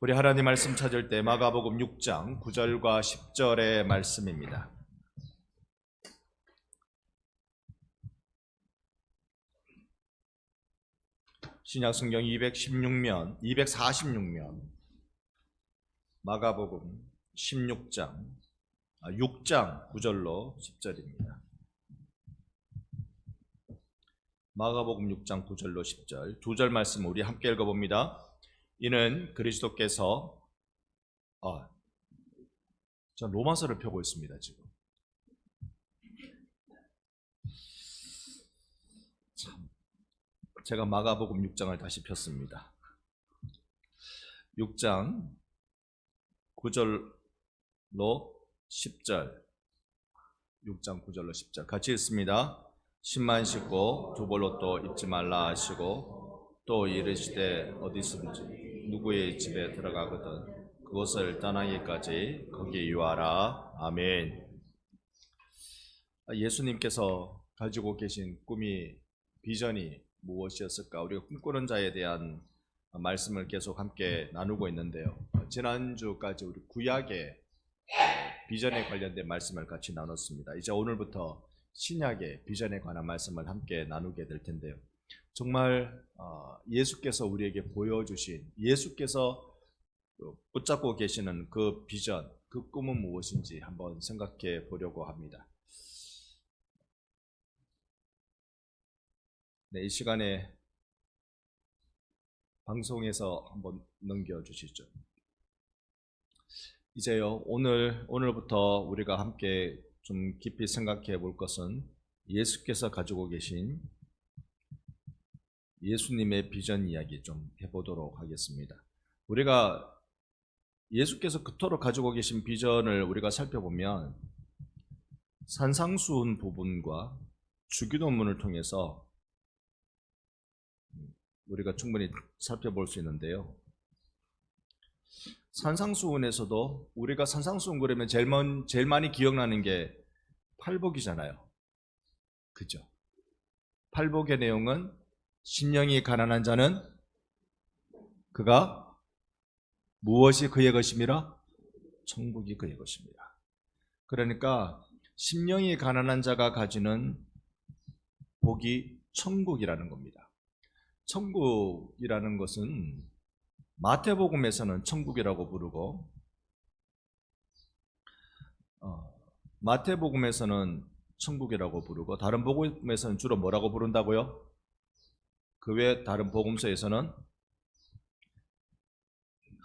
우리 하나님 말씀 찾을 때 마가복음 6장 9절과 10절의 말씀입니다. 신약성경 246면 마가복음 6장 9절로 10절입니다. 마가복음 6장 9절로 10절 두 절 말씀 우리 함께 읽어봅니다. 이는 그리스도께서 전 로마서를 펴고 있습니다. 지금 제가 마가복음 6장을 다시 폈습니다. 6장 9절로 10절 6장 9절로 10절 같이 읽습니다. 신만 씻고 두 벌로 또 입지 말라 하시고 또 이르시되 어디든지 누구의 집에 들어가거든 그곳을 떠나기까지 거기에 유하라. 아멘. 예수님께서 가지고 계신 꿈이 비전이 무엇이었을까? 우리가 꿈꾸는 자에 대한 말씀을 계속 함께 나누고 있는데요. 지난주까지 우리 구약의 비전에 관련된 말씀을 같이 나눴습니다. 이제 오늘부터 신약의 비전에 관한 말씀을 함께 나누게 될 텐데요. 정말 예수께서 우리에게 보여주신 예수께서 붙잡고 계시는 그 비전, 그 꿈은 무엇인지 한번 생각해 보려고 합니다. 네, 이 시간에 방송에서 한번 넘겨주시죠. 이제요, 오늘부터 우리가 함께 좀 깊이 생각해 볼 것은 예수께서 가지고 계신 예수님의 비전 이야기 좀 해보도록 하겠습니다. 우리가 예수께서 그토록 가지고 계신 비전을 우리가 살펴보면 산상수훈 부분과 주기도문을 통해서 우리가 충분히 살펴볼 수 있는데요. 산상수훈에서도 우리가 산상수훈 그러면 제일 많이 기억나는 게 팔복이잖아요. 그죠? 팔복의 내용은 심령이 가난한 자는 그가 무엇이 그의 것임이라? 천국이 그의 것입니다. 그러니까 심령이 가난한 자가 가지는 복이 천국이라는 겁니다. 천국이라는 것은 마태복음에서는 천국이라고 부르고 마태복음에서는 천국이라고 부르고 다른 복음에서는 주로 뭐라고 부른다고요? 그 외 다른 복음서에서는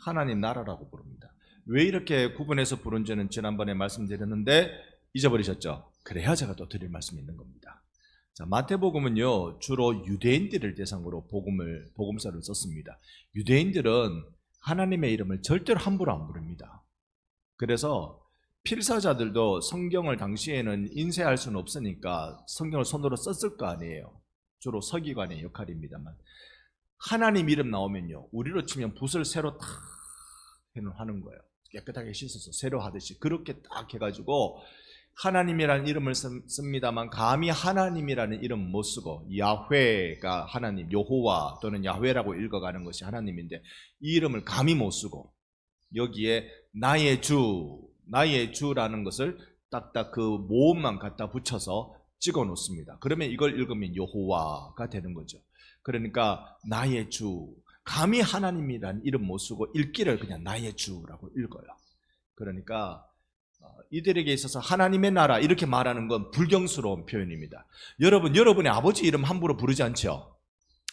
하나님 나라라고 부릅니다. 왜 이렇게 구분해서 부른지는 지난번에 말씀드렸는데 잊어버리셨죠? 그래야 제가 또 드릴 말씀이 있는 겁니다. 자, 마태복음은요 주로 유대인들을 대상으로 복음서를 썼습니다. 유대인들은 하나님의 이름을 절대로 함부로 안 부릅니다. 그래서 필사자들도 성경을 당시에는 인쇄할 수는 없으니까 성경을 손으로 썼을 거 아니에요. 주로 서기관의 역할입니다만 하나님 이름 나오면요 우리로 치면 붓을 새로 탁 하는 거예요. 깨끗하게 씻어서 새로 하듯이 그렇게 딱 해가지고 하나님이라는 이름을 씁니다만 감히 하나님이라는 이름 못 쓰고 야훼가 하나님, 여호와 또는 야훼라고 읽어가는 것이 하나님인데 이 이름을 감히 못 쓰고 여기에 나의 주라는 것을 딱딱 그 모음만 갖다 붙여서 찍어 놓습니다. 그러면 이걸 읽으면 여호와가 되는 거죠. 그러니까 나의 주, 감히 하나님이라는 이름 못 쓰고 읽기를 그냥 나의 주라고 읽어요. 그러니까 이들에게 있어서 하나님의 나라 이렇게 말하는 건 불경스러운 표현입니다. 여러분의 아버지 이름 함부로 부르지 않죠?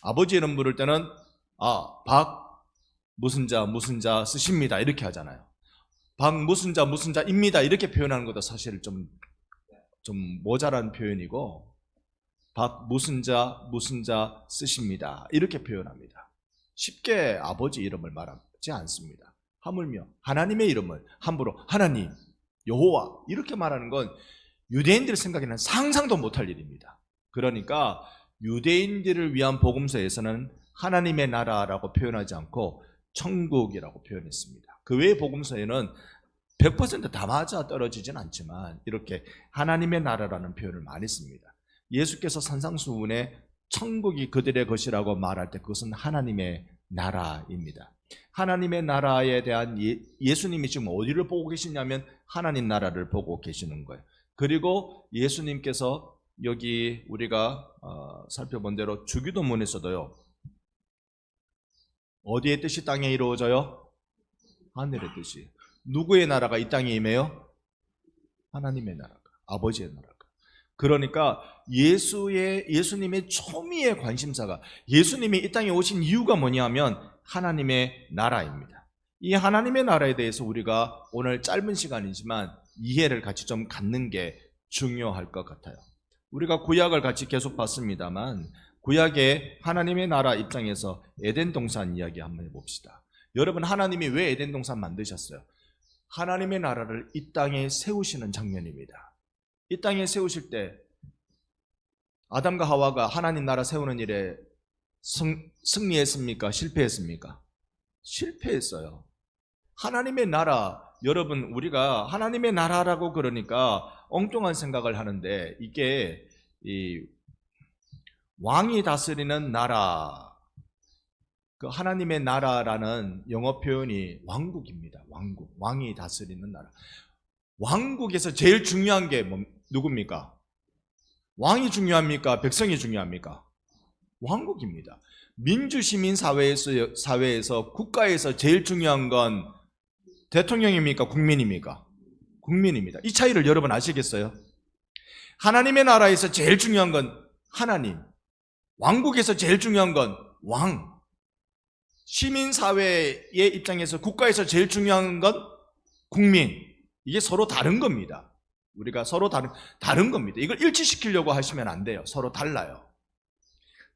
아버지 이름 부를 때는 박 무슨 자 쓰십니다 이렇게 하잖아요. 박 무슨 자입니다 이렇게 표현하는 것도 사실 좀 모자란 표현이고 박 무슨 자 쓰십니다 이렇게 표현합니다. 쉽게 아버지 이름을 말하지 않습니다. 하물며 하나님의 이름을 함부로 하나님, 여호와 이렇게 말하는 건 유대인들 생각에는 상상도 못할 일입니다. 그러니까 유대인들을 위한 복음서에서는 하나님의 나라라고 표현하지 않고 천국이라고 표현했습니다. 그 외의 복음서에는 100% 다 맞아 떨어지진 않지만 이렇게 하나님의 나라라는 표현을 많이 씁니다. 예수께서 산상수훈에 천국이 그들의 것이라고 말할 때 그것은 하나님의 나라입니다. 하나님의 나라에 대한 예수님이 지금 어디를 보고 계시냐면 하나님 나라를 보고 계시는 거예요. 그리고 예수님께서 여기 우리가 살펴본 대로 주기도문에서도요, 어디의 뜻이 땅에 이루어져요? 하늘의 뜻이. 누구의 나라가 이 땅에 임해요? 하나님의 나라가, 아버지의 나라가. 그러니까 예수님의 초미의 관심사가, 예수님이 이 땅에 오신 이유가 뭐냐면 하나님의 나라입니다. 이 하나님의 나라에 대해서 우리가 오늘 짧은 시간이지만 이해를 같이 좀 갖는 게 중요할 것 같아요. 우리가 구약을 같이 계속 봤습니다만 구약의 하나님의 나라 입장에서 에덴 동산 이야기 한번 해봅시다. 여러분, 하나님이 왜 에덴 동산 만드셨어요? 하나님의 나라를 이 땅에 세우시는 장면입니다. 이 땅에 세우실 때 아담과 하와가 하나님 나라 세우는 일에 승리했습니까? 실패했습니까? 실패했어요. 하나님의 나라, 여러분, 우리가 하나님의 나라라고 그러니까 엉뚱한 생각을 하는데 이게 이 왕이 다스리는 나라, 그 하나님의 나라라는 영어 표현이 왕국입니다. 왕국, 왕이 다스리는 나라. 왕국에서 제일 중요한 게 누굽니까? 왕이 중요합니까? 백성이 중요합니까? 왕국입니다. 민주시민 사회에서 국가에서 제일 중요한 건 대통령입니까? 국민입니까? 국민입니다. 이 차이를 여러분 아시겠어요? 하나님의 나라에서 제일 중요한 건 하나님, 왕국에서 제일 중요한 건 왕, 시민사회의 입장에서 국가에서 제일 중요한 건 국민. 이게 서로 다른 겁니다. 우리가 서로 다른 겁니다. 이걸 일치시키려고 하시면 안 돼요. 서로 달라요.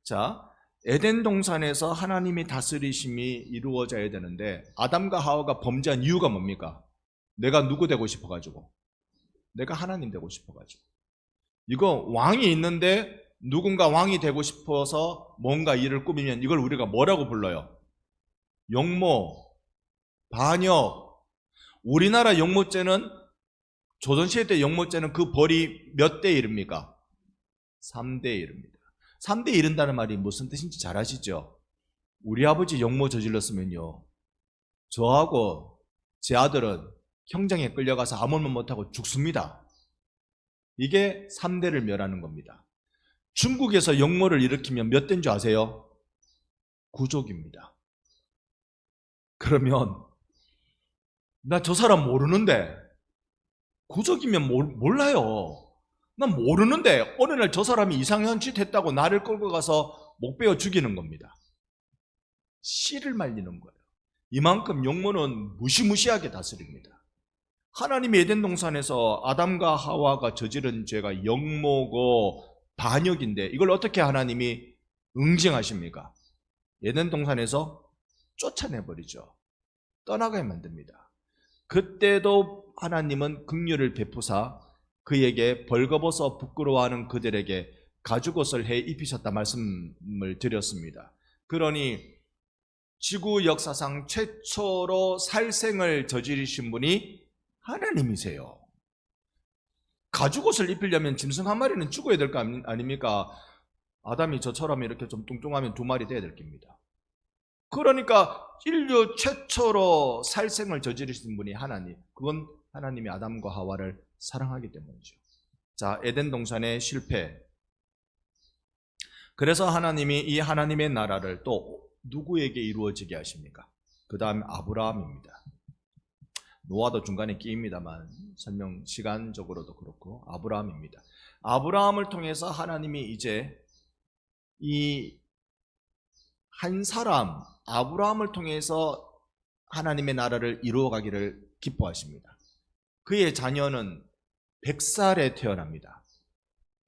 자, 에덴 동산에서 하나님이 다스리심이 이루어져야 되는데 아담과 하와가 범죄한 이유가 뭡니까? 내가 누구 되고 싶어가지고, 내가 하나님 되고 싶어가지고. 이거 왕이 있는데 누군가 왕이 되고 싶어서 뭔가 일을 꾸미면 이걸 우리가 뭐라고 불러요? 용모, 반역. 우리나라 용모죄는, 조선시대 때 용모죄는 그 벌이 몇 대 1입니까? 3대 1입니다. 3대 1인다는 말이 무슨 뜻인지 잘 아시죠? 우리 아버지 용모 저질렀으면요, 저하고 제 아들은 형장에 끌려가서 아무 말 못하고 죽습니다. 이게 3대를 멸하는 겁니다. 중국에서 용모를 일으키면 몇 대인 줄 아세요? 구족입니다. 그러면 나 저 사람 모르는데, 구족이면 몰라요. 난 모르는데 어느 날 저 사람이 이상한 짓 했다고 나를 끌고 가서 목 베어 죽이는 겁니다. 씨를 말리는 거예요. 이만큼 용모는 무시무시하게 다스립니다. 하나님이 에덴 동산에서 아담과 하와가 저지른 죄가 영모고 반역인데 이걸 어떻게 하나님이 응징하십니까? 에덴 동산에서 쫓아내버리죠. 떠나게 만듭니다. 그때도 하나님은 긍휼을 베푸사 그에게 벌거벗어 부끄러워하는 그들에게 가죽옷을 해 입히셨다 말씀을 드렸습니다. 그러니 지구 역사상 최초로 살생을 저지르신 분이 하나님이세요. 가죽옷을 입히려면 짐승 한 마리는 죽어야 될 거 아닙니까? 아담이 저처럼 이렇게 좀 뚱뚱하면 2마리 돼야 될 겁니다. 그러니까 인류 최초로 살생을 저지르신 분이 하나님. 그건 하나님이 아담과 하와를 사랑하기 때문이죠. 자, 에덴 동산의 실패. 그래서 하나님이 이 하나님의 나라를 또 누구에게 이루어지게 하십니까? 그 다음에 아브라함입니다. 노아도 중간에 끼입니다만 설명 시간적으로도 그렇고 아브라함입니다. 아브라함을 통해서 하나님이 이제 이 한 사람 아브라함을 통해서 하나님의 나라를 이루어가기를 기뻐하십니다. 그의 자녀는 100살에 태어납니다.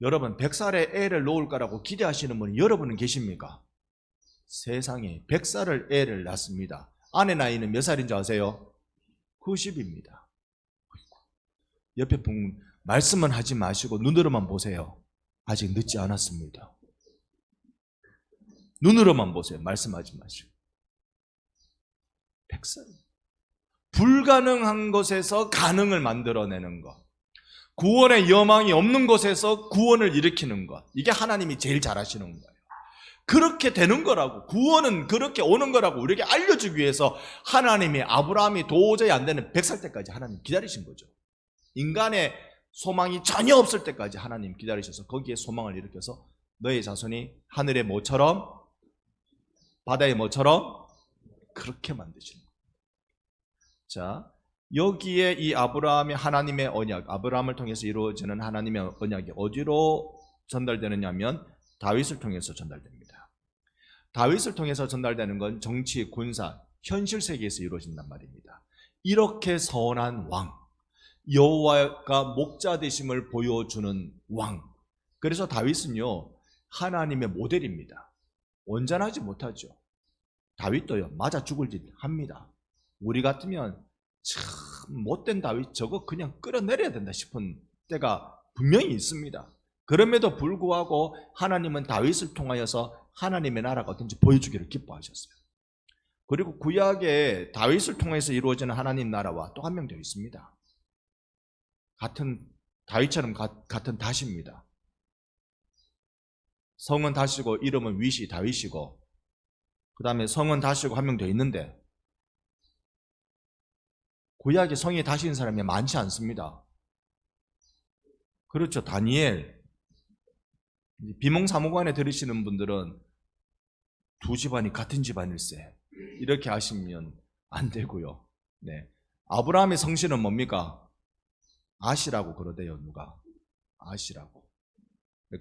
여러분, 100살에 애를 놓을 거라고 기대하시는 분이 여러분은 계십니까? 세상에 100살을 애를 낳습니다. 아내 나이는 몇 살인지 아세요? 90입니다. 옆에 분 말씀은 하지 마시고 눈으로만 보세요. 아직 늦지 않았습니다. 눈으로만 보세요. 말씀하지 마시고. 100살. 불가능한 것에서 가능을 만들어내는 것. 구원의 여망이 없는 것에서 구원을 일으키는 것. 이게 하나님이 제일 잘하시는 거예요. 그렇게 되는 거라고, 구원은 그렇게 오는 거라고 우리에게 알려주기 위해서 하나님이 아브라함이 도저히 안 되는 100살 때까지 하나님 기다리신 거죠. 인간의 소망이 전혀 없을 때까지 하나님 기다리셔서 거기에 소망을 일으켜서 너의 자손이 하늘의 모처럼 바다의 모처럼 그렇게 만드시는 거예요. 자, 여기에 이 아브라함의 하나님의 언약, 아브라함을 통해서 이루어지는 하나님의 언약이 어디로 전달되느냐 하면 다윗을 통해서 전달됩니다. 다윗을 통해서 전달되는 건 정치, 군사, 현실 세계에서 이루어진단 말입니다. 이렇게 선한 왕, 여호와가 목자 되심을 보여주는 왕. 그래서 다윗은요, 하나님의 모델입니다. 온전하지 못하죠. 다윗도요, 맞아 죽을 짓 합니다. 우리 같으면 참 못된 다윗 저거 그냥 끌어내려야 된다 싶은 때가 분명히 있습니다. 그럼에도 불구하고 하나님은 다윗을 통하여서 하나님의 나라가 어떤지 보여주기를 기뻐하셨어요. 그리고 구약에 다윗을 통해서 이루어지는 하나님 나라와 또 한 명 더 있습니다. 같은 다윗처럼 같은 다시입니다. 성은 다시고 이름은 윗이 다윗이고, 그 다음에 성은 다시고 한 명 더 있는데, 구약에 성이 다시인 사람이 많지 않습니다. 그렇죠. 다니엘. 비몽사무관에 들으시는 분들은 두 집안이 같은 집안일세, 이렇게 하시면 안 되고요. 네. 아브라함의 성씨는 뭡니까? 아시라고 그러대요. 누가? 아시라고.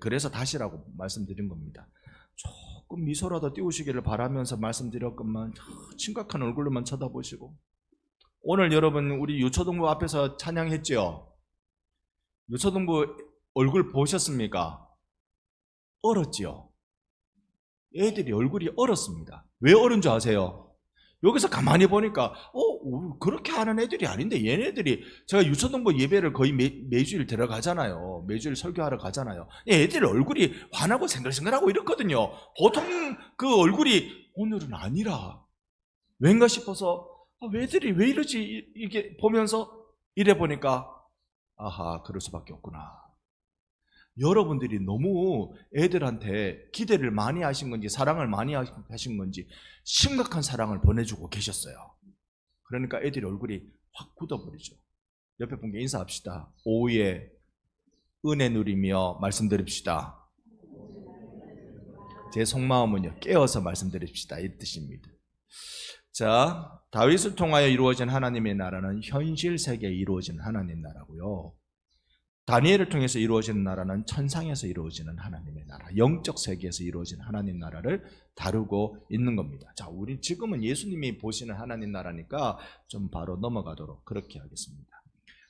그래서 다시라고 말씀드린 겁니다. 조금 미소라도 띄우시기를 바라면서 말씀드렸건만 심각한 얼굴로만 쳐다보시고, 오늘 여러분 우리 유초등부 앞에서 찬양했죠? 유초등부 얼굴 보셨습니까? 얼었지요. 애들이 얼굴이 얼었습니다. 왜 얼은 줄 아세요? 여기서 가만히 보니까 그렇게 하는 애들이 아닌데, 얘네들이, 제가 유초등부 예배를 거의 매주일 들어가잖아요. 매주일 설교하러 가잖아요. 애들 얼굴이 환하고 생글생글하고 이렇거든요. 보통 그 얼굴이 오늘은 아니라 왠가 싶어서 왜 애들이 왜 이러지, 이게 보면서 이래 보니까 아하, 그럴 수밖에 없구나. 여러분들이 너무 애들한테 기대를 많이 하신 건지 사랑을 많이 하신 건지 심각한 사랑을 보내주고 계셨어요. 그러니까 애들이 얼굴이 확 굳어버리죠. 옆에 분께 인사합시다. 오후에 은혜 누리며 말씀드립시다. 제 속마음은요, 깨어서 말씀드립시다, 이 뜻입니다. 자, 다윗을 통하여 이루어진 하나님의 나라는 현실 세계에 이루어진 하나님 나라고요. 다니엘을 통해서 이루어지는 나라는 천상에서 이루어지는 하나님의 나라, 영적 세계에서 이루어지는 하나님 나라를 다루고 있는 겁니다. 자, 우리 지금은 예수님이 보시는 하나님 나라니까 좀 바로 넘어가도록 그렇게 하겠습니다.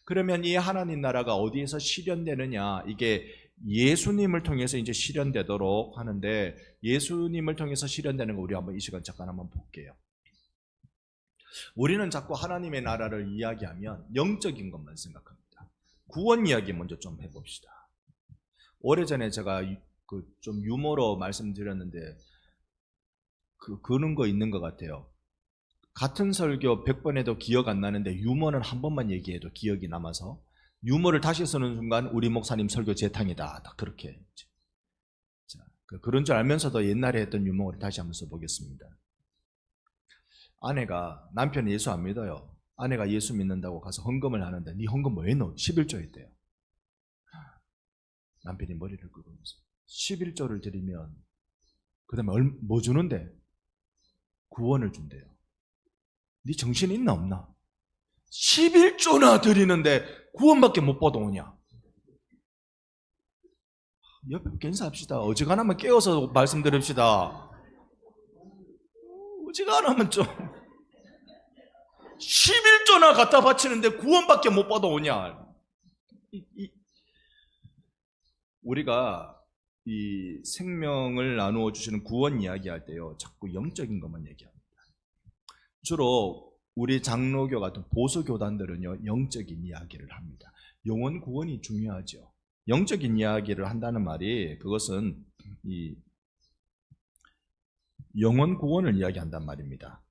그러면 이 하나님 나라가 어디에서 실현되느냐, 이게 예수님을 통해서 이제 실현되도록 하는데, 예수님을 통해서 실현되는 거 우리 한번 이 시간 잠깐 한번 볼게요. 우리는 자꾸 하나님의 나라를 이야기하면 영적인 것만 생각합니다. 구원 이야기 먼저 좀 해봅시다. 오래전에 제가 좀 유머로 말씀드렸는데 그런 거 있는 것 같아요. 같은 설교 100번 해도 기억 안 나는데 유머는 한 번만 얘기해도 기억이 남아서 유머를 다시 쓰는 순간 우리 목사님 설교 재탕이다, 딱 그렇게. 자, 그런 줄 알면서도 옛날에 했던 유머를 다시 한번 써보겠습니다. 아내가, 남편이 예수 안 믿어요. 아내가 예수 믿는다고 가서 헌금을 하는데, 네 헌금 왜 넣어? 11조 했대요. 남편이 머리를 끄면서 11조를 드리면 그 다음에 뭐 주는데? 구원을 준대요. 네 정신 있나 없나? 11조나 드리는데 구원밖에 못 받아오냐? 옆에 인사합시다. 어지간하면 깨워서 말씀드립시다. 어지간하면 좀 11조나 갖다 바치는데 구원밖에 못 받아오냐? 우리가 이 생명을 나누어 주시는 구원 이야기할 때요, 자꾸 영적인 것만 얘기합니다. 주로 우리 장로교 같은 보수교단들은요, 영적인 이야기를 합니다. 영혼 구원이 중요하죠. 영적인 이야기를 한다는 말이, 그것은 이 영혼 구원을 이야기한단 말입니다.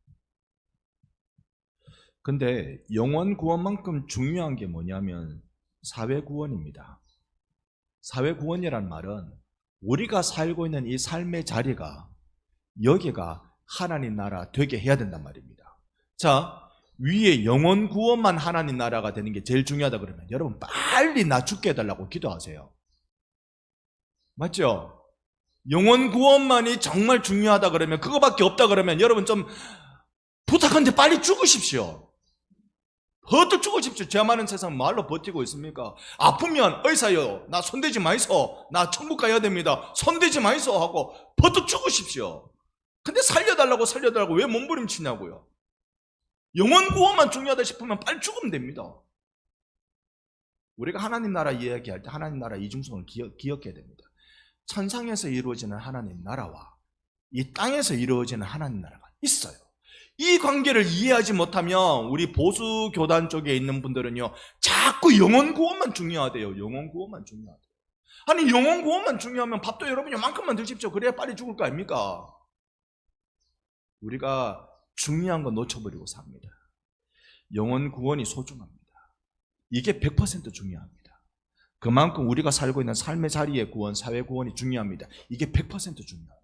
근데 영혼 구원만큼 중요한 게 뭐냐면 사회 구원입니다. 사회 구원이란 말은 우리가 살고 있는 이 삶의 자리가 여기가 하나님 나라 되게 해야 된단 말입니다. 자, 위에 영혼 구원만 하나님 나라가 되는 게 제일 중요하다 그러면 여러분 빨리 나 죽게 해달라고 기도하세요. 맞죠? 영혼 구원만이 정말 중요하다 그러면, 그거밖에 없다 그러면 여러분 좀 부탁한데 빨리 죽으십시오. 버뜩 죽으십시오. 죄 많은 세상 말로 버티고 있습니까? 아프면 의사요, 나 손대지 마이소, 나 천국 가야 됩니다, 손대지 마이소 하고 버뜩 죽으십시오. 근데 살려달라고 왜 몸부림치냐고요. 영혼 구원만 중요하다 싶으면 빨리 죽으면 됩니다. 우리가 하나님 나라 이야기할 때 하나님 나라 이중성을 기억해야 됩니다. 천상에서 이루어지는 하나님 나라와 이 땅에서 이루어지는 하나님 나라가 있어요. 이 관계를 이해하지 못하면 우리 보수 교단 쪽에 있는 분들은요, 자꾸 영혼 구원만 중요하대요. 영혼 구원만 중요하대요. 아니, 영혼 구원만 중요하면 밥도 여러분 요만큼만 드십시오. 그래야 빨리 죽을 거 아닙니까? 우리가 중요한 거 놓쳐버리고 삽니다. 영혼 구원이 소중합니다. 이게 100% 중요합니다. 그만큼 우리가 살고 있는 삶의 자리의 구원, 사회 구원이 중요합니다. 이게 100% 중요합니다.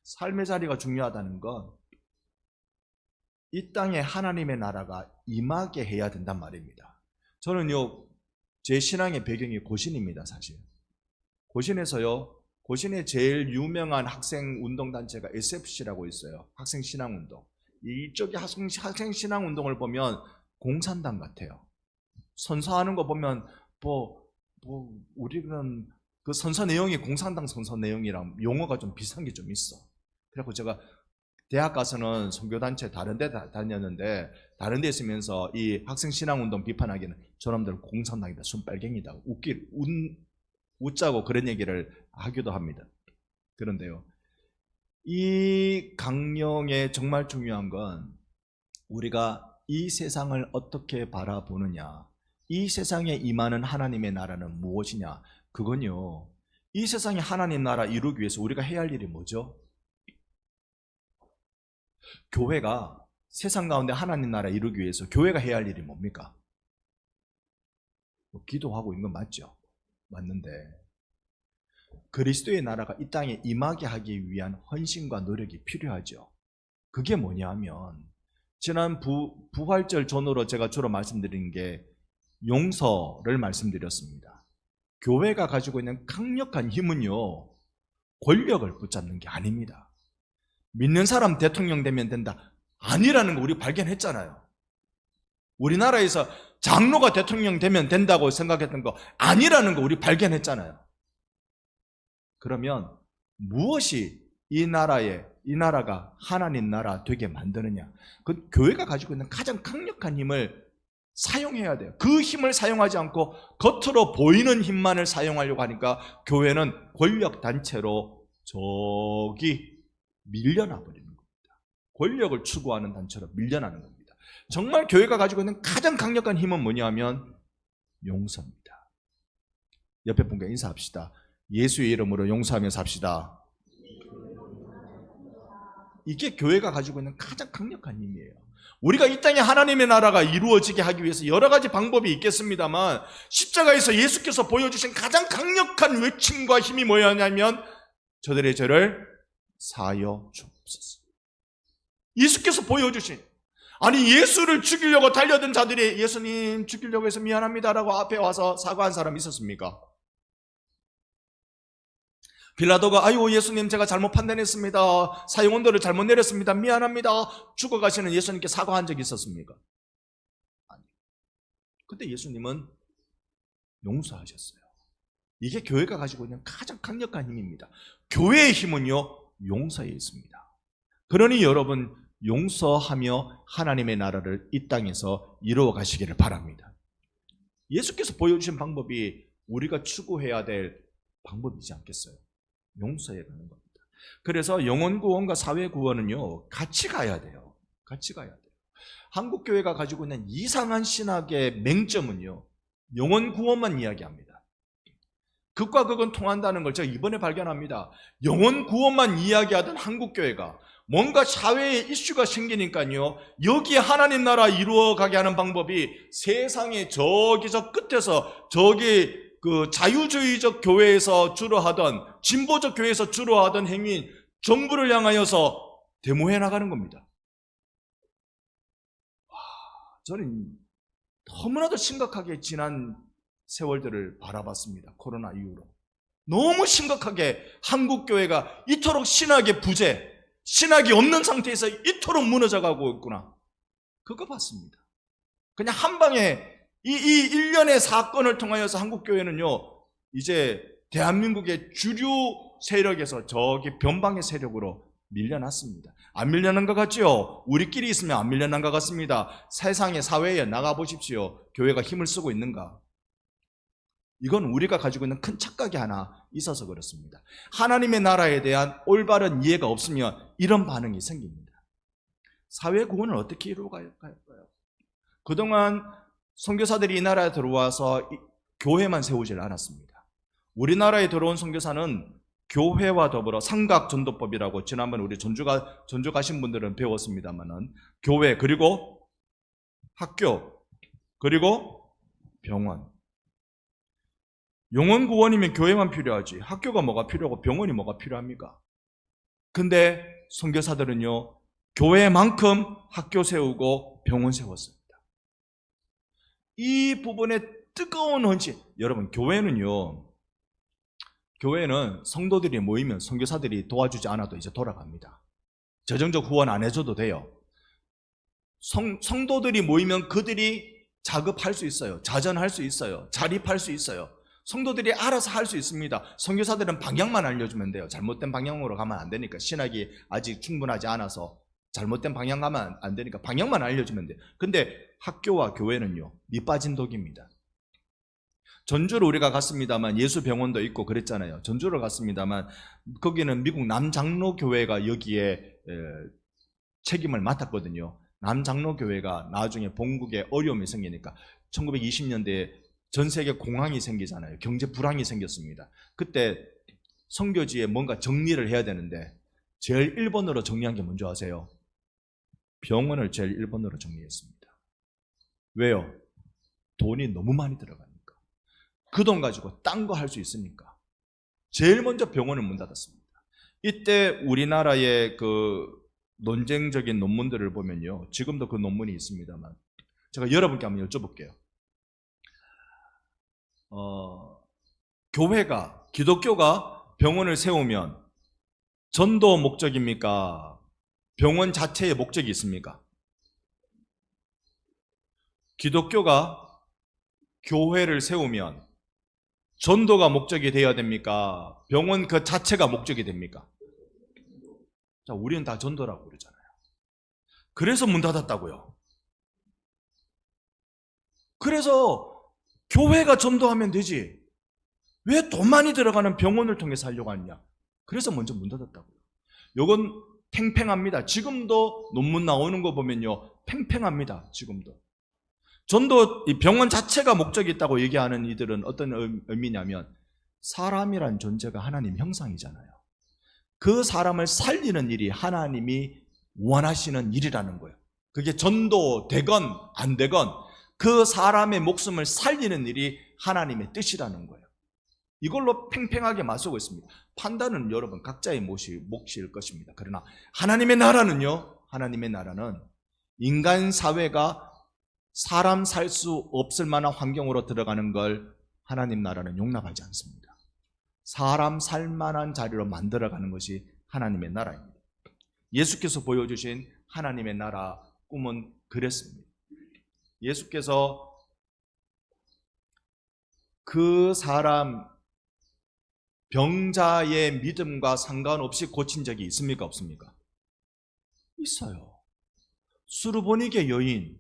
삶의 자리가 중요하다는 건 이 땅에 하나님의 나라가 임하게 해야 된단 말입니다. 저는요, 제 신앙의 배경이 고신입니다. 사실 고신에서요, 고신의 제일 유명한 학생 운동단체가 SFC라고 있어요. 학생신앙운동. 이쪽이 학생신앙운동을 보면 공산당 같아요. 선서하는 거 보면 우리는 그 선서 내용이 공산당 선서 내용이랑 용어가 좀 비슷한 게 좀 있어. 그래서 제가 대학 가서는 선교단체 다른 데 다녔는데, 다른 데 있으면서 이 학생신앙운동 비판하기는 저놈들 공산당이다, 순빨갱이다, 웃자고 그런 얘기를 하기도 합니다. 그런데요, 이 강령에 정말 중요한 건 우리가 이 세상을 어떻게 바라보느냐, 이 세상에 임하는 하나님의 나라는 무엇이냐. 그건요, 이 세상에 하나님 나라 이루기 위해서 우리가 해야 할 일이 뭐죠? 교회가 세상 가운데 하나님 나라 이루기 위해서 교회가 해야 할 일이 뭡니까? 기도하고 있는 건 맞죠? 맞는데 그리스도의 나라가 이 땅에 임하게 하기 위한 헌신과 노력이 필요하죠. 그게 뭐냐면, 지난 부활절 전후로 제가 주로 말씀드린 게 용서를 말씀드렸습니다. 교회가 가지고 있는 강력한 힘은요, 권력을 붙잡는 게 아닙니다. 믿는 사람 대통령 되면 된다, 아니라는 거 우리 발견했잖아요. 우리나라에서 장로가 대통령 되면 된다고 생각했던 거 아니라는 거 우리 발견했잖아요. 그러면 무엇이 이 나라가 하나님 나라 되게 만드느냐? 그 교회가 가지고 있는 가장 강력한 힘을 사용해야 돼요. 그 힘을 사용하지 않고 겉으로 보이는 힘만을 사용하려고 하니까 교회는 권력단체로 저기 밀려나 버리는 겁니다. 권력을 추구하는 단체로 밀려나는 겁니다. 정말 교회가 가지고 있는 가장 강력한 힘은 뭐냐면 용서입니다. 옆에 분과 인사합시다. 예수의 이름으로 용서하며 삽시다. 이게 교회가 가지고 있는 가장 강력한 힘이에요. 우리가 이 땅에 하나님의 나라가 이루어지게 하기 위해서 여러 가지 방법이 있겠습니다만, 십자가에서 예수께서 보여주신 가장 강력한 외침과 힘이 뭐였냐면 저들의 죄를 사하여 주옵소서. 예수께서 보여주신, 아니 예수를 죽이려고 달려든 자들이 예수님 죽이려고 해서 미안합니다라고 앞에 와서 사과한 사람 있었습니까? 빌라도가 아유 예수님 제가 잘못 판단했습니다, 사형원도를 잘못 내렸습니다, 미안합니다, 죽어가시는 예수님께 사과한 적이 있었습니까? 아니. 그때 예수님은 용서하셨어요. 이게 교회가 가지고 있는 가장 강력한 힘입니다. 교회의 힘은요, 용서에 있습니다. 그러니 여러분, 용서하며 하나님의 나라를 이 땅에서 이루어 가시기를 바랍니다. 예수께서 보여주신 방법이 우리가 추구해야 될 방법이지 않겠어요? 용서해 가는 겁니다. 그래서 영혼 구원과 사회 구원은요, 같이 가야 돼요. 같이 가야 돼요. 한국 교회가 가지고 있는 이상한 신학의 맹점은요, 영혼 구원만 이야기합니다. 극과 극은 통한다는 걸 제가 이번에 발견합니다. 영혼 구원만 이야기하던 한국 교회가 뭔가 사회에 이슈가 생기니까요, 여기에 하나님 나라 이루어가게 하는 방법이 세상의 저기 저 끝에서 저기 그 자유주의적 교회에서 주로 하던, 진보적 교회에서 주로 하던 행위인 정부를 향하여서 데모해 나가는 겁니다. 저는 너무나도 심각하게 지난 세월들을 바라봤습니다. 코로나 이후로. 너무 심각하게 한국교회가 이토록 신학의 부재, 신학이 없는 상태에서 이토록 무너져가고 있구나. 그거 봤습니다. 그냥 한 방에 이 일련의 사건을 통하여서 한국교회는요, 이제 대한민국의 주류 세력에서 저기 변방의 세력으로 밀려났습니다. 안 밀려난 것 같지요? 우리끼리 있으면 안 밀려난 것 같습니다. 세상의 사회에 나가보십시오. 교회가 힘을 쓰고 있는가? 이건 우리가 가지고 있는 큰 착각이 하나 있어서 그렇습니다. 하나님의 나라에 대한 올바른 이해가 없으면 이런 반응이 생깁니다. 사회 구원을 어떻게 이루어갈까요? 그동안 선교사들이 이 나라에 들어와서 교회만 세우질 않았습니다. 우리나라에 들어온 선교사는 교회와 더불어 삼각전도법이라고 지난번 우리 전주 가신 분들은 배웠습니다만은 교회 그리고 학교 그리고 병원. 영혼 구원이면 교회만 필요하지 학교가 뭐가 필요하고 병원이 뭐가 필요합니까? 근데 선교사들은요 교회만큼 학교 세우고 병원 세웠습니다. 이 부분에 뜨거운 헌신. 여러분 교회는 성도들이 모이면 선교사들이 도와주지 않아도 이제 돌아갑니다. 재정적 후원 안 해줘도 돼요. 성도들이 모이면 그들이 작업할 수 있어요. 자전할 수 있어요. 자립할 수 있어요. 성도들이 알아서 할 수 있습니다. 선교사들은 방향만 알려주면 돼요. 잘못된 방향으로 가면 안 되니까. 신학이 아직 충분하지 않아서 잘못된 방향 가면 안 되니까 방향만 알려주면 돼요. 근데 학교와 교회는요 밑빠진 독입니다. 전주를 우리가 갔습니다만 예수병원도 있고 그랬잖아요. 전주를 갔습니다만 거기는 미국 남장로교회가 여기에 책임을 맡았거든요. 남장로교회가 나중에 본국에 어려움이 생기니까 1920년대에 전 세계 공황이 생기잖아요. 경제 불황이 생겼습니다. 그때 선교지에 뭔가 정리를 해야 되는데 제일 1번으로 정리한 게 뭔지 아세요? 병원을 제일 1번으로 정리했습니다. 왜요? 돈이 너무 많이 들어가니까. 그 돈 가지고 딴 거 할 수 있으니까. 제일 먼저 병원을 문 닫았습니다. 이때 우리나라의 그 논쟁적인 논문들을 보면요. 지금도 그 논문이 있습니다만 제가 여러분께 한번 여쭤볼게요. 교회가, 기독교가 병원을 세우면 전도 목적입니까? 병원 자체의 목적이 있습니까? 기독교가 교회를 세우면 전도가 목적이 되어야 됩니까? 병원 그 자체가 목적이 됩니까? 자, 우리는 다 전도라고 그러잖아요. 그래서 문 닫았다고요. 그래서 교회가 전도하면 되지. 왜 돈 많이 들어가는 병원을 통해서 하려고 하느냐? 그래서 먼저 문 닫았다고요. 이건 팽팽합니다. 지금도 논문 나오는 거 보면요. 팽팽합니다. 지금도. 전도 이 병원 자체가 목적이 있다고 얘기하는 이들은 어떤 의미냐면 사람이란 존재가 하나님 형상이잖아요. 그 사람을 살리는 일이 하나님이 원하시는 일이라는 거예요. 그게 전도 되건 안 되건 그 사람의 목숨을 살리는 일이 하나님의 뜻이라는 거예요. 이걸로 팽팽하게 맞서고 있습니다. 판단은 여러분 각자의 몫일 것입니다. 그러나 하나님의 나라는요, 하나님의 나라는 인간 사회가 사람 살 수 없을 만한 환경으로 들어가는 걸 하나님 나라는 용납하지 않습니다. 사람 살 만한 자리로 만들어가는 것이 하나님의 나라입니다. 예수께서 보여주신 하나님의 나라 꿈은 그랬습니다. 예수께서 그 사람 병자의 믿음과 상관없이 고친 적이 있습니까? 없습니까? 있어요. 수르보니게 여인이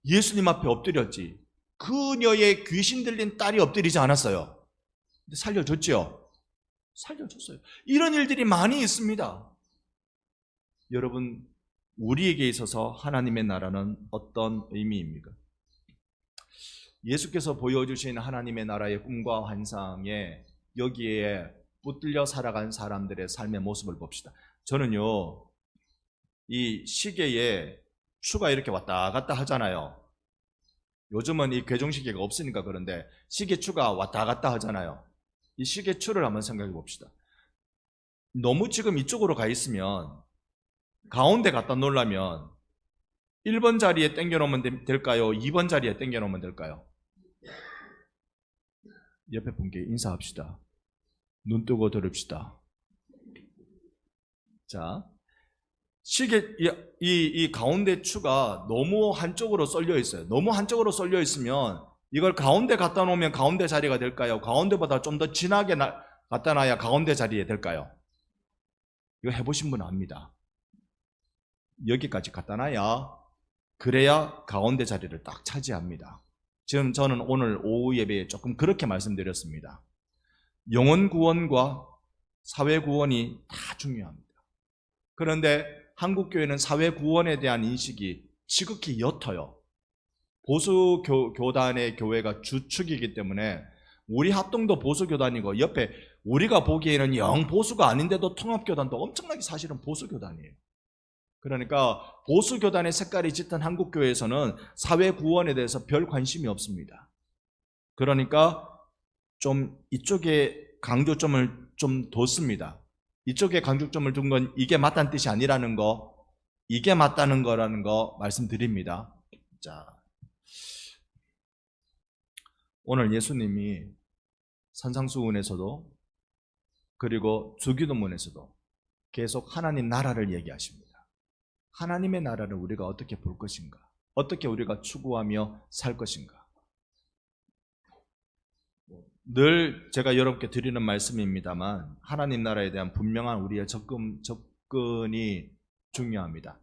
예수님 앞에 엎드렸지. 그녀의 귀신 들린 딸이 엎드리지 않았어요. 근데 살려줬죠? 살려줬어요. 이런 일들이 많이 있습니다. 여러분, 우리에게 있어서 하나님의 나라는 어떤 의미입니까? 예수께서 보여주신 하나님의 나라의 꿈과 환상에 여기에 붙들려 살아간 사람들의 삶의 모습을 봅시다. 저는요, 이 시계에 추가 이렇게 왔다 갔다 하잖아요. 요즘은 이 괴종시계가 없으니까 그런데 시계추가 왔다 갔다 하잖아요. 이 시계추를 한번 생각해 봅시다. 너무 지금 이쪽으로 가 있으면 가운데 갖다 놓으려면 1번 자리에 당겨놓으면 될까요? 2번 자리에 당겨놓으면 될까요? 옆에 분께 인사합시다. 눈 뜨고 들읍시다. 자, 이 가운데 추가 너무 한쪽으로 쏠려 있어요. 너무 한쪽으로 쏠려 있으면 이걸 가운데 갖다 놓으면 가운데 자리가 될까요? 가운데보다 좀 더 진하게 갖다 놔야 가운데 자리에 될까요? 이거 해보신 분은 압니다. 여기까지 갖다 놔야 그래야 가운데 자리를 딱 차지합니다. 지금 저는 오늘 오후 예배에 조금 그렇게 말씀드렸습니다. 영혼 구원과 사회 구원이 다 중요합니다. 그런데 한국 교회는 사회 구원에 대한 인식이 지극히 옅어요. 보수 교단의 교회가 주축이기 때문에 우리 합동도 보수 교단이고 옆에 우리가 보기에는 영 보수가 아닌데도 통합교단도 엄청나게 사실은 보수 교단이에요. 그러니까 보수 교단의 색깔이 짙은 한국 교회에서는 사회 구원에 대해서 별 관심이 없습니다. 그러니까 좀 이쪽에 강조점을 좀 뒀습니다. 이쪽에 강조점을 둔 건 이게 맞다는 뜻이 아니라는 거, 이게 맞다는 거라는 거 말씀드립니다. 자, 오늘 예수님이 산상수훈에서도 그리고 주기도문에서도 계속 하나님 나라를 얘기하십니다. 하나님의 나라를 우리가 어떻게 볼 것인가? 어떻게 우리가 추구하며 살 것인가? 늘 제가 여러분께 드리는 말씀입니다만 하나님 나라에 대한 분명한 우리의 접근이 중요합니다.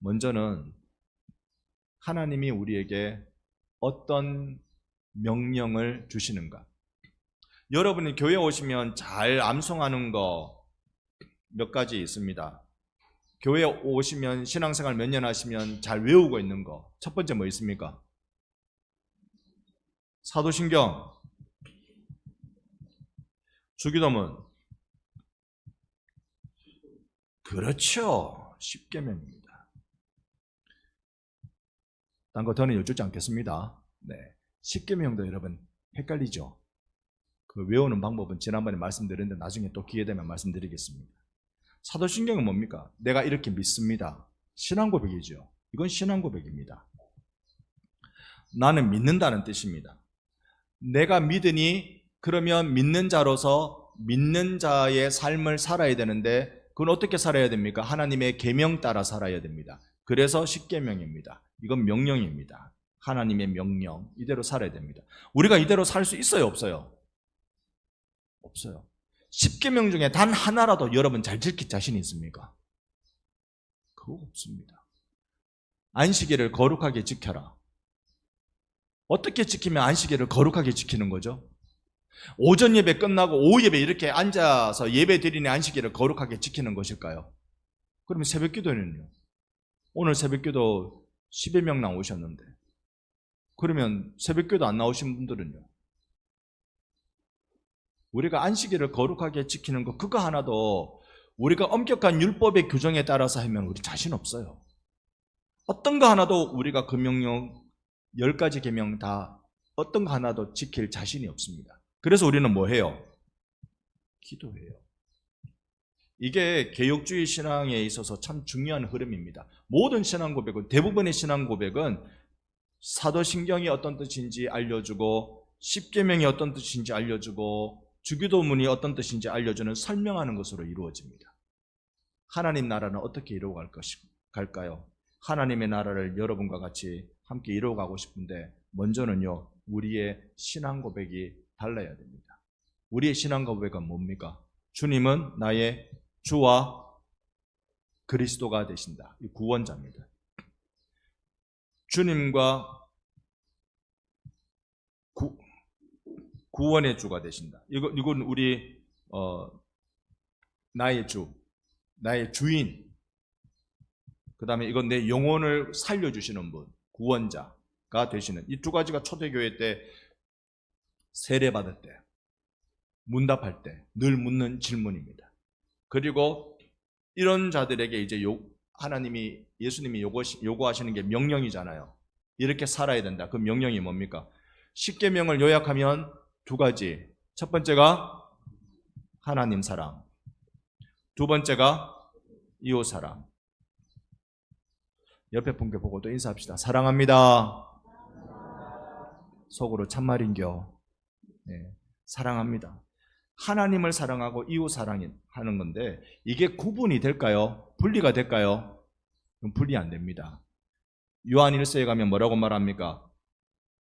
먼저는 하나님이 우리에게 어떤 명령을 주시는가? 여러분이 교회 오시면 잘 암송하는 거 몇 가지 있습니다. 교회 오시면 신앙생활 몇 년 하시면 잘 외우고 있는 거 첫 번째 뭐 있습니까? 사도신경, 주기도문. 그렇죠. 십계명입니다. 딴 거 더는 여쭙지 않겠습니다. 네, 십계명도 여러분 헷갈리죠? 그 외우는 방법은 지난번에 말씀드렸는데 나중에 또 기회 되면 말씀드리겠습니다. 사도신경은 뭡니까? 내가 이렇게 믿습니다. 신앙고백이죠. 이건 신앙고백입니다. 나는 믿는다는 뜻입니다. 내가 믿으니 그러면 믿는 자로서 믿는 자의 삶을 살아야 되는데 그건 어떻게 살아야 됩니까? 하나님의 계명 따라 살아야 됩니다. 그래서 십계명입니다. 이건 명령입니다. 하나님의 명령 이대로 살아야 됩니다. 우리가 이대로 살 수 있어요? 없어요? 없어요. 십계명 중에 단 하나라도 여러분 잘 지킬 자신이 있습니까? 그거 없습니다. 안식일을 거룩하게 지켜라. 어떻게 지키면 안식일을 거룩하게 지키는 거죠? 오전 예배 끝나고 오후 예배 이렇게 앉아서 예배 드리는 안식일을 거룩하게 지키는 것일까요? 그러면 새벽 기도는요? 오늘 새벽 기도 10여 명 나오셨는데 그러면 새벽 기도 안 나오신 분들은요? 우리가 안식일을 거룩하게 지키는 거 그거 하나도 우리가 엄격한 율법의 규정에 따라서 하면 우리 자신 없어요. 어떤 거 하나도 우리가 그 명령 10가지 계명 다 어떤 거 하나도 지킬 자신이 없습니다. 그래서 우리는 뭐 해요? 기도해요. 이게 개혁주의 신앙에 있어서 참 중요한 흐름입니다. 모든 신앙 고백은 대부분의 신앙 고백은 사도신경이 어떤 뜻인지 알려주고 십계명이 어떤 뜻인지 알려주고 주기도문이 어떤 뜻인지 알려주는 설명하는 것으로 이루어집니다. 하나님 나라는 어떻게 이루어갈까요? 하나님의 나라를 여러분과 같이 함께 이루어가고 싶은데 먼저는요 우리의 신앙 고백이 달라야 됩니다. 우리의 신앙 고백은 뭡니까? 주님은 나의 주와 그리스도가 되신다. 이 구원자입니다. 주님과 구원의 주가 되신다. 이건 우리 나의 주, 나의 주인. 그 다음에 이건 내 영혼을 살려주시는 분, 구원자가 되시는 이 두 가지가 초대교회 때 세례받을 때, 문답할 때 늘 묻는 질문입니다. 그리고 이런 자들에게 이제 예수님이 요구하시는 게 명령이잖아요. 이렇게 살아야 된다. 그 명령이 뭡니까? 십계명을 요약하면 두 가지. 첫 번째가 하나님 사랑. 두 번째가 이웃사랑. 옆에 분께 보고 또 인사합시다. 사랑합니다. 속으로 참말인겨. 네, 사랑합니다. 하나님을 사랑하고 이웃 사랑하는 건데 이게 구분이 될까요? 분리가 될까요? 분리 안 됩니다. 요한 1서에 가면 뭐라고 말합니까?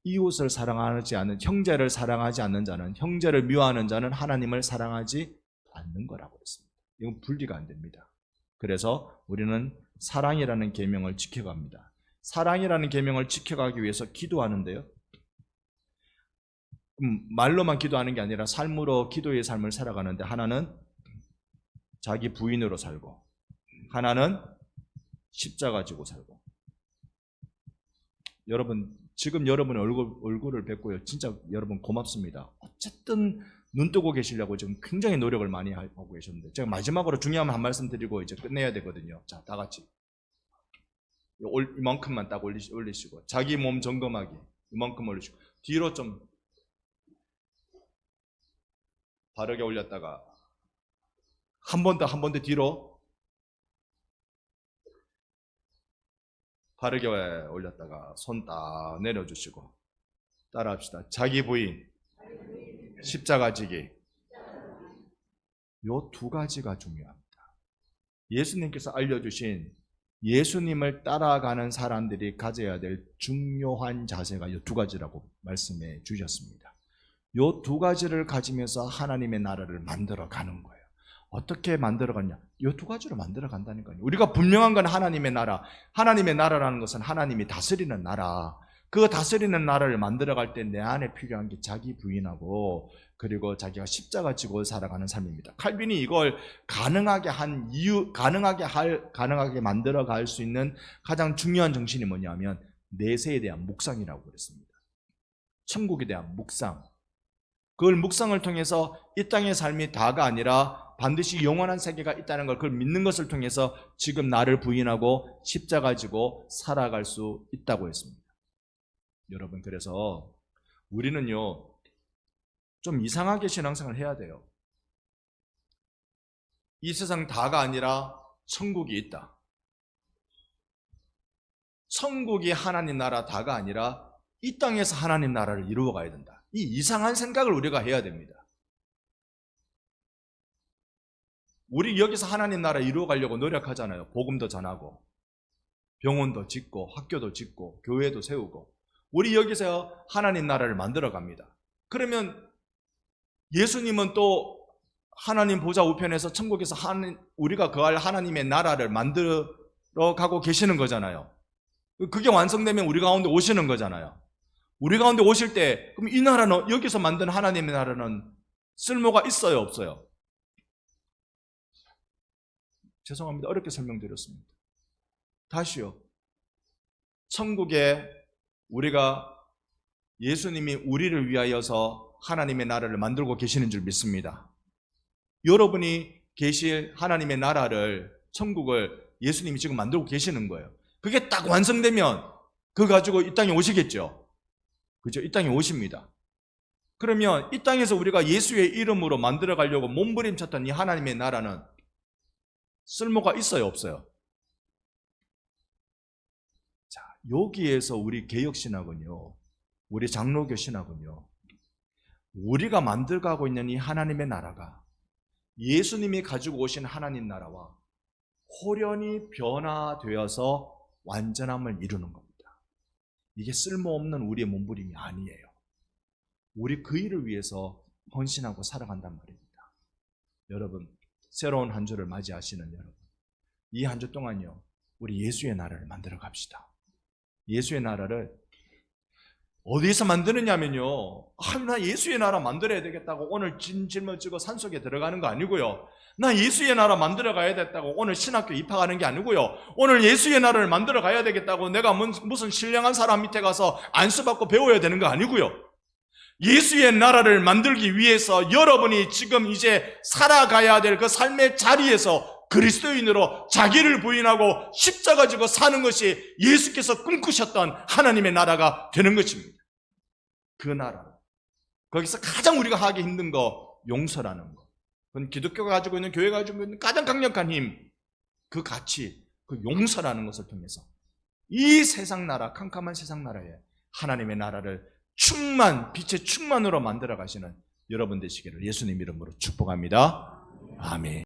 이웃을 사랑하지 않는, 형제를 사랑하지 않는 자는, 형제를 미워하는 자는 하나님을 사랑하지 않는 거라고 했습니다. 이건 분리가 안 됩니다. 그래서 우리는 사랑이라는 계명을 지켜갑니다. 사랑이라는 계명을 지켜가기 위해서 기도하는데요. 말로만 기도하는 게 아니라 삶으로 기도의 삶을 살아가는데 하나는 자기 부인으로 살고 하나는 십자가 지고 살고. 여러분 지금 여러분의 얼굴을 뵙고요. 진짜 여러분 고맙습니다. 어쨌든 눈 뜨고 계시려고 지금 굉장히 노력을 많이 하고 계셨는데 제가 마지막으로 중요한 한 말씀 드리고 이제 끝내야 되거든요. 자, 다 같이 이만큼만 딱 올리시고 자기 몸 점검하기 이만큼 올리시고 뒤로 좀 바르게 올렸다가 한 번 더 뒤로 바르게 올렸다가 손 딱 내려주시고 따라합시다. 자기 부인, 십자가 지기. 요 두 가지가 중요합니다. 예수님께서 알려주신 예수님을 따라가는 사람들이 가져야 될 중요한 자세가 이 두 가지라고 말씀해 주셨습니다. 이 두 가지를 가지면서 하나님의 나라를 만들어가는 거예요. 어떻게 만들어가냐? 이 두 가지로 만들어간다니까요. 우리가 분명한 건 하나님의 나라. 하나님의 나라라는 것은 하나님이 다스리는 나라. 그 다스리는 나라를 만들어갈 때 내 안에 필요한 게 자기 부인하고 그리고 자기가 십자가 지고 살아가는 삶입니다. 칼빈이 이걸 가능하게 한 이유, 가능하게 만들어갈 수 있는 가장 중요한 정신이 뭐냐면 내세에 대한 묵상이라고 그랬습니다. 천국에 대한 묵상. 그걸 묵상을 통해서 이 땅의 삶이 다가 아니라 반드시 영원한 세계가 있다는 걸 그걸 믿는 것을 통해서 지금 나를 부인하고 십자가 지고 살아갈 수 있다고 했습니다. 여러분 그래서 우리는요 좀 이상하게 신앙생활을 해야 돼요. 이 세상 다가 아니라 천국이 있다. 천국이 하나님 나라 다가 아니라 이 땅에서 하나님 나라를 이루어 가야 된다. 이 이상한 생각을 우리가 해야 됩니다. 우리 여기서 하나님 나라 이루어 가려고 노력하잖아요. 복음도 전하고 병원도 짓고 학교도 짓고 교회도 세우고 우리 여기서 하나님 나라를 만들어 갑니다. 그러면 예수님은 또 하나님 보좌 우편에서 천국에서 우리가 거할 하나님의 나라를 만들어 가고 계시는 거잖아요. 그게 완성되면 우리 가운데 오시는 거잖아요. 우리 가운데 오실 때 그럼 이 나라는 여기서 만든 하나님의 나라는 쓸모가 있어요 없어요? 죄송합니다. 어렵게 설명드렸습니다. 다시요. 천국에 우리가 예수님이 우리를 위하여서 하나님의 나라를 만들고 계시는 줄 믿습니다. 여러분이 계실 하나님의 나라를 천국을 예수님이 지금 만들고 계시는 거예요. 그게 딱 완성되면 그거 가지고 이 땅에 오시겠죠. 그죠? 이 땅에 오십니다. 그러면 이 땅에서 우리가 예수의 이름으로 만들어 가려고 몸부림쳤던 이 하나님의 나라는 쓸모가 있어요 없어요? 자, 여기에서 우리 개혁신학은요 우리 장로교 신학은요 우리가 만들어가고 있는 이 하나님의 나라가 예수님이 가지고 오신 하나님 나라와 호련히 변화되어서 완전함을 이루는 겁니다. 이게 쓸모없는 우리의 몸부림이 아니에요. 우리 그 일을 위해서 헌신하고 살아간단 말입니다. 여러분 새로운 한 주를 맞이하시는 여러분 이 한 주 동안요 우리 예수의 나라를 만들어 갑시다. 예수의 나라를 어디서 만드느냐면요 나 예수의 나라 만들어야 되겠다고 오늘 짐을 지고 산속에 들어가는 거 아니고요 나 예수의 나라 만들어 가야 되겠다고 오늘 신학교 입학하는 게 아니고요 오늘 예수의 나라를 만들어 가야 되겠다고 내가 무슨 신령한 사람 밑에 가서 안수받고 배워야 되는 거 아니고요 예수의 나라를 만들기 위해서 여러분이 지금 이제 살아가야 될 그 삶의 자리에서 그리스도인으로 자기를 부인하고 십자가 지고 사는 것이 예수께서 꿈꾸셨던 하나님의 나라가 되는 것입니다. 그 나라. 거기서 가장 우리가 하기 힘든 거 용서라는 거. 그건 기독교가 가지고 있는, 교회가 가지고 있는 가장 강력한 힘, 그 가치, 그 용서라는 것을 통해서 이 세상 나라, 캄캄한 세상 나라에 하나님의 나라를 빛의 충만으로 만들어 가시는 여러분 되시기를 예수님 이름으로 축복합니다. 아멘.